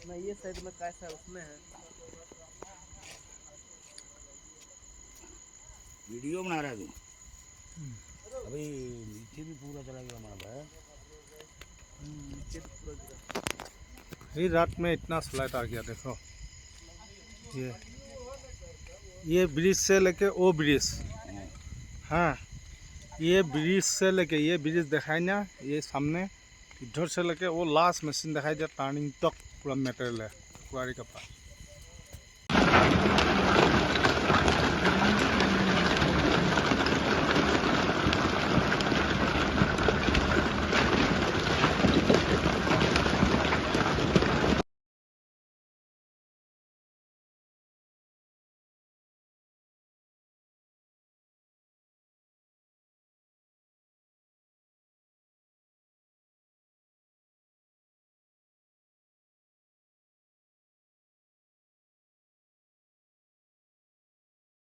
ना ये साइड में कैसा है उसमें है। वीडियो बना रहा है तू? अभी नीचे भी पूरा चला गया हमारा भाई। नीचे तो पूरा गिरा। ये रात में इतना स्लाइड आ गया देखो। ये ब्रिज से लेके वो ब्रिज, हाँ ये ब्रिज से लेके ये ब्रिज दिखाई ना, ये सामने इधर से लेके वो लास्ट मशीन दिखाई दिया टर्निंग तक पूरा मेटेरियल है क्वारी का पास।